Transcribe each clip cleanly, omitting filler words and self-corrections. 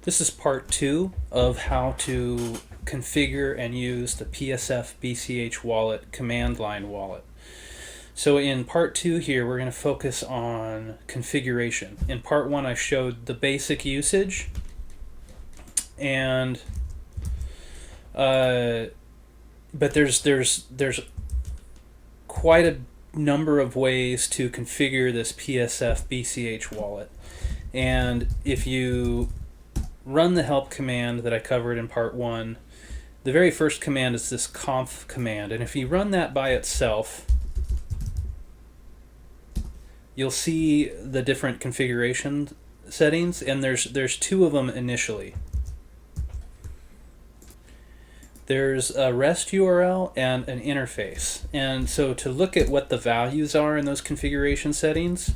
This is part 2 of how to configure and use the psf-bch-wallet command line wallet. So in part 2 here, we're going to focus on configuration. In part 1, I showed the basic usage, and but there's quite a number of ways to configure this psf-bch wallet. And if you run the help command that I covered in part 1, the very first command is this conf command, and if you run that by itself, you'll see the different configuration settings, and there's two of them initially. There's a REST URL and an interface, and so to look at what the values are in those configuration settings,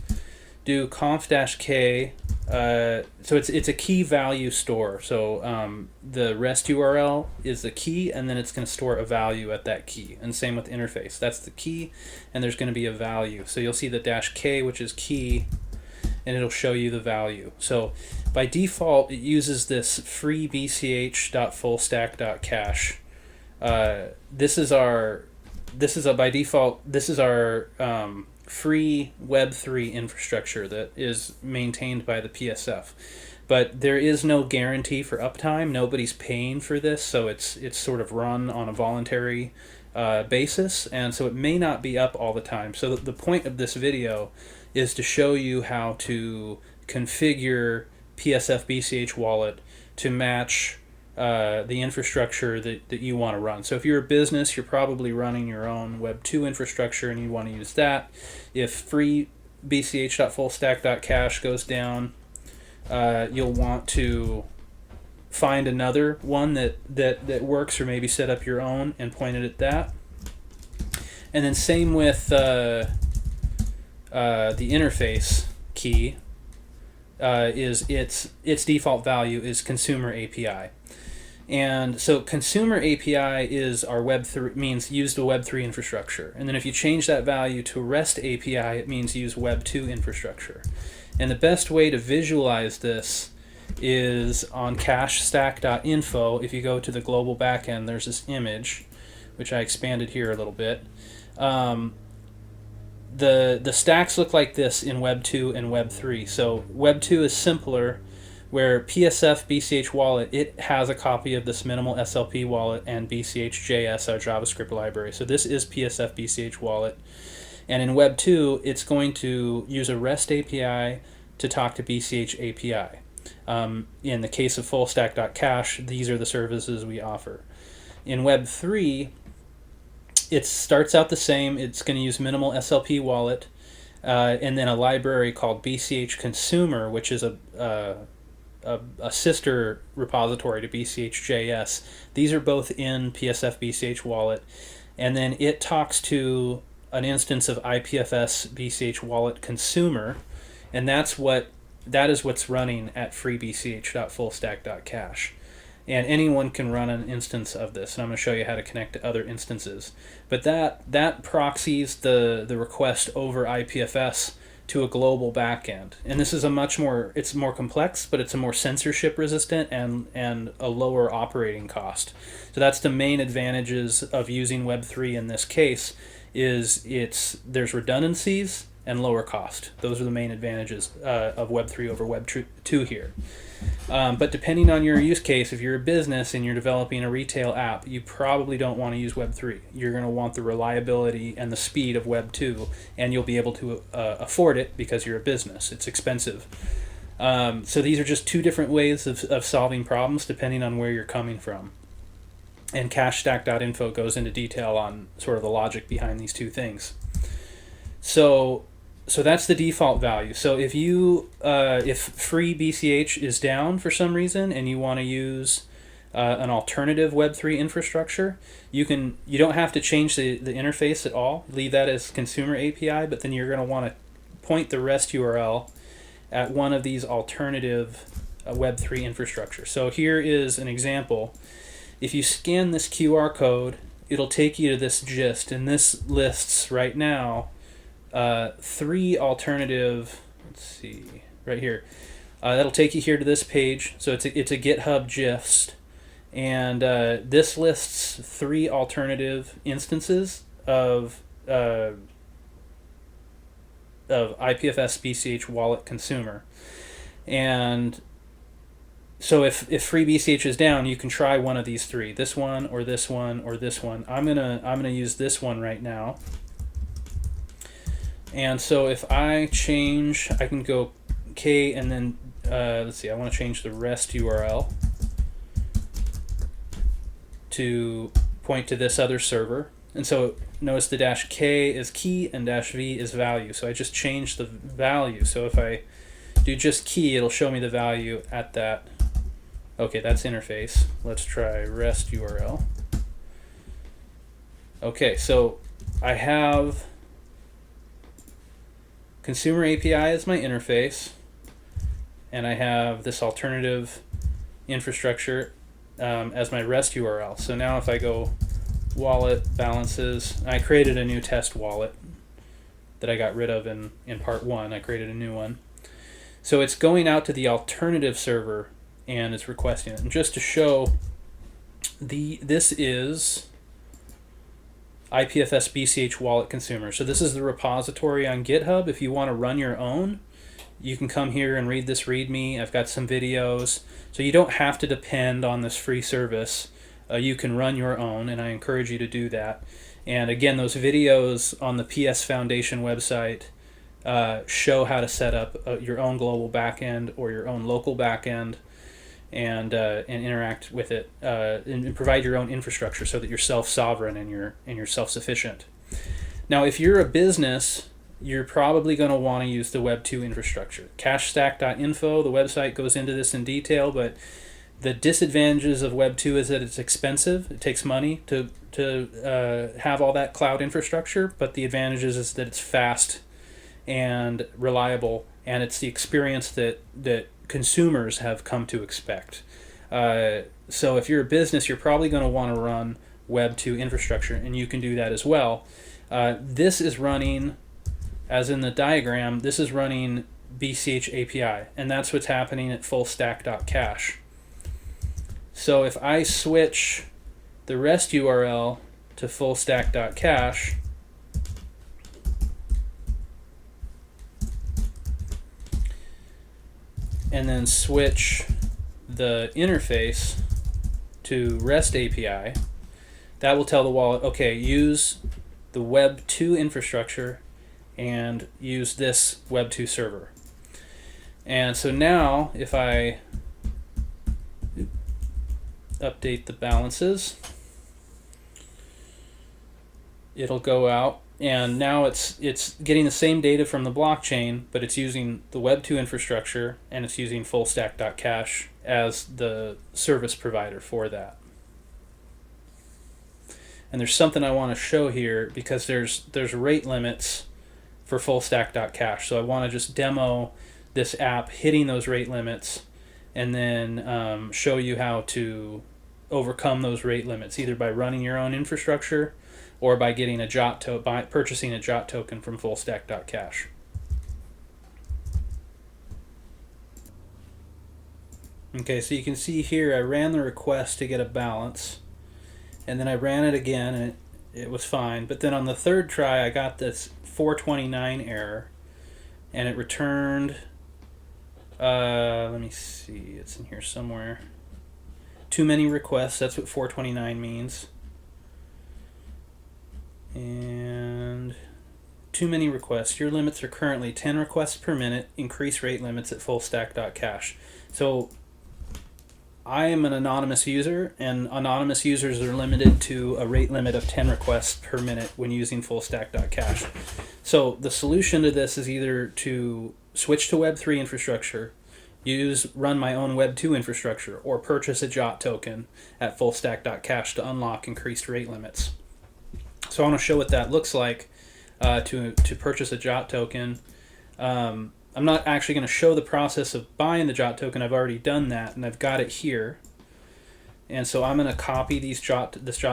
do conf-k. So it's a key value store. So the REST URL is the key, and then it's going to store a value at that key. And same with interface. That's the key, and there's going to be a value. So you'll see the -k, which is key, and it'll show you the value. So by default, it uses this free bch.fullstack.cache. This is our free Web3 infrastructure that is maintained by the PSF. But there is no guarantee for uptime. Nobody's paying for this, so it's sort of run on a voluntary basis, and so it may not be up all the time. So the point of this video is to show you how to configure psf-bch-wallet to match the infrastructure that you want to run. So if you're a business, you're probably running your own Web 2 infrastructure and you want to use that. If free bch.fullstack.cache goes down, you'll want to find another one that works, or maybe set up your own and point it at that. And then same with the interface key. Is its default value is consumer API. And so consumer API is our Web3, means use the Web3 infrastructure. And then if you change that value to REST API, it means use Web 2 infrastructure. And the best way to visualize this is on cachestack.info. If you go to the global backend, there's this image, which I expanded here a little bit. The stacks look like this in Web 2 and Web 3. So Web 2 is simpler, where psf-bch-wallet, it has a copy of this minimal SLP wallet and bch.js, our JavaScript library. So this is psf-bch-wallet. And in Web 2, it's going to use a REST API to talk to bch API. In the case of fullstack.cache, these are the services we offer. In Web 3, it starts out the same. It's going to use minimal SLP wallet, and then a library called bch consumer, which is a sister repository to bch.js. These are both in psf-bch-wallet, and then it talks to an instance of ipfs-bch-wallet consumer, and that is what's running at freebch.fullstack.cache. And anyone can run an instance of this, and I'm going to show you how to connect to other instances. But that proxies the request over IPFS to a global backend. And this is it's more complex, but it's a more censorship resistant and a lower operating cost. So that's the main advantages of using Web3 in this case, is there's redundancies and lower cost. Those are the main advantages of Web3 over Web 2 here. But depending on your use case, if you're a business and you're developing a retail app, you probably don't want to use Web 3. You're going to want the reliability and the speed of Web 2, and you'll be able to afford it because you're a business. It's expensive. So these are just two different ways of solving problems depending on where you're coming from. And cachestack.info goes into detail on sort of the logic behind these two things. So that's the default value. So if free BCH is down for some reason and you want to use an alternative Web3 infrastructure, you don't have to change the interface at all. Leave that as consumer API, but then you're going to want to point the REST URL at one of these alternative Web3 infrastructure. So here is an example. If you scan this QR code, it'll take you to this gist, and this lists right now 3 alternative, let's see, right here, That'll take you here to this page. So it's a GitHub gist, and this lists 3 alternative instances of IPFS-bch-wallet consumer. And so if free BCH is down, you can try one of these 3. This one or this one or this one. I'm gonna use this one right now. And so if I change, I can go K and then let's see, I want to change the REST URL to point to this other server. And so notice the -K is key and -V is value. So I just changed the value. So if I do just key, it'll show me the value at that. Okay, that's interface. Let's try REST URL. Okay, so I have consumer API as my interface, and I have this alternative infrastructure as my REST URL. So now if I go wallet balances, I created a new test wallet that I got rid of in part 1. I created a new one. So it's going out to the alternative server and it's requesting it. And just to show, this is IPFS-bch-wallet consumer. So this is the repository on GitHub. If you want to run your own, you can come here and read this README. I've got some videos. So you don't have to depend on this free service. You can run your own, and I encourage you to do that. And again, those videos on the PS Foundation website show how to set up your own global backend or your own local backend, and interact with it and provide your own infrastructure so that you're self-sovereign and you're self-sufficient. Now, if you're a business, you're probably going to want to use the Web 2 infrastructure. Cachestack.info, the website, goes into this in detail, but the disadvantages of Web 2 is that it's expensive. It takes money to have all that cloud infrastructure, but the advantages is that it's fast and reliable, and it's the experience that consumers have come to expect. So if you're a business, you're probably going to want to run Web 2 infrastructure, and you can do that as well. This is running, as in the diagram, this is running BCH API, and that's what's happening at fullstack.cache. So if I switch the REST URL to fullstack.cache, and then switch the interface to REST API, that will tell the wallet, okay, use the Web 2 infrastructure and use this Web 2 server. And so now if I update the balances, it'll go out, and now it's getting the same data from the blockchain, but it's using the Web 2 infrastructure, and it's using fullstack.cache as the service provider for that. And there's something I want to show here, because there's rate limits for fullstack.cache. So I want to just demo this app hitting those rate limits, and then show you how to overcome those rate limits, either by running your own infrastructure or by getting by purchasing a JOT token from fullstack.cache. Okay, so you can see here I ran the request to get a balance, and then I ran it again, and it was fine. But then on the third try, I got this 429 error, and it returned, let me see, it's in here somewhere. Too many requests, that's what 429 means. And too many requests. Your limits are currently 10 requests per minute. Increase rate limits at fullstack.cache. So I am an anonymous user, and anonymous users are limited to a rate limit of 10 requests per minute when using fullstack.cache. So the solution to this is either to switch to Web 3 infrastructure, run my own Web 2 infrastructure, or purchase a JOT token at fullstack.cache to unlock increased rate limits. So I want to show what that looks like to purchase a JOT token. I'm not actually going to show the process of buying the JOT token. I've already done that, and I've got it here. And so I'm going to copy these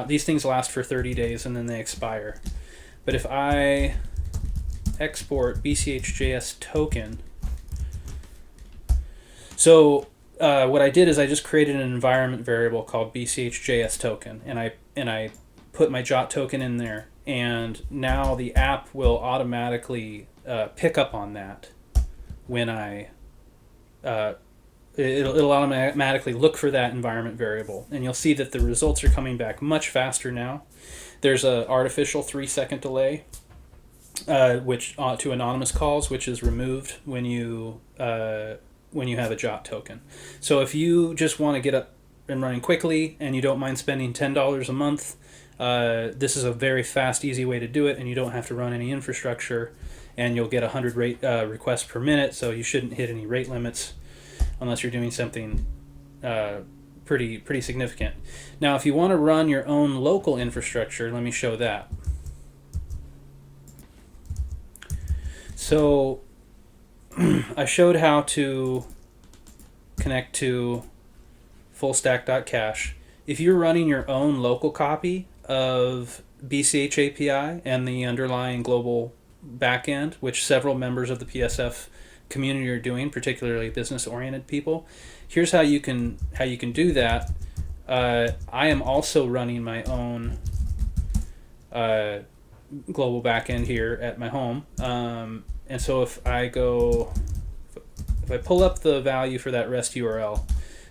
these things last for 30 days and then they expire. But if I export BCH.js token, So what I did is I just created an environment variable called bch-js token, and I put my jot token in there, and now the app will automatically pick up on that when it'll automatically look for that environment variable, and you'll see that the results are coming back much faster now. There's a artificial 3-second delay, which to anonymous calls, which is removed when you have a jot token. So if you just want to get up and running quickly and you don't mind spending $10 a month, this is a very fast, easy way to do it, and you don't have to run any infrastructure, and you'll get 100 requests per minute, so you shouldn't hit any rate limits unless you're doing something pretty significant. Now, if you want to run your own local infrastructure, let me show that. So I showed how to connect to fullstack.cache. If you're running your own local copy of BCH API and the underlying global backend, which several members of the PSF community are doing, particularly business-oriented people, here's how you can do that. I am also running my own global backend here at my home, and so if I pull up the value for that REST URL,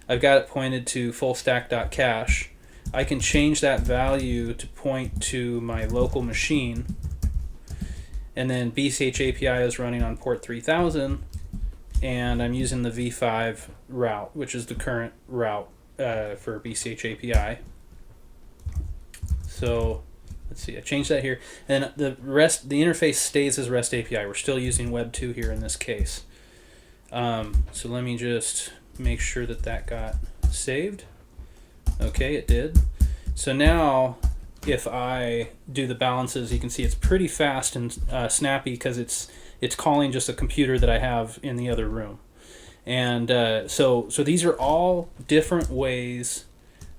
I've got it pointed to fullstack.cache. I can change that value to point to my local machine, and then BCH API is running on port 3000, and I'm using the v5 route, which is the current route for BCH API. So let's see, I changed that here, and the interface stays as REST API. We're still using Web 2 here in this case. So let me just make sure that got saved. Okay, it did. So now if I do the balances, you can see it's pretty fast and snappy, because it's calling just a computer that I have in the other room. And so these are all different ways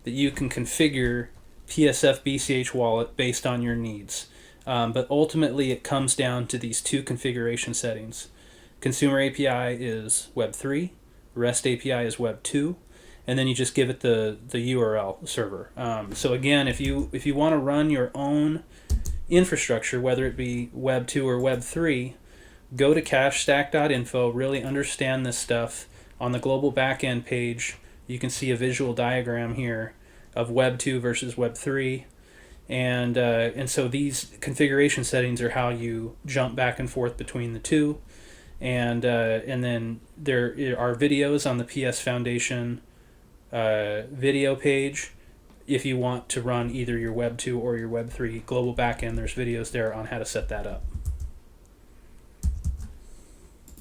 that you can configure psf-bch-wallet based on your needs. But ultimately it comes down to these two configuration settings. Consumer API is Web 3, REST API is Web 2, and then you just give it the URL server. So again, if you want to run your own infrastructure, whether it be Web 2 or Web 3, go to cachestack.info, really understand this stuff. On the global backend page, you can see a visual diagram here of Web 2 versus Web 3. And so these configuration settings are how you jump back and forth between the two. And then there are videos on the PS Foundation video page. If you want to run either your Web 2 or your Web 3 global backend, there's videos there on how to set that up.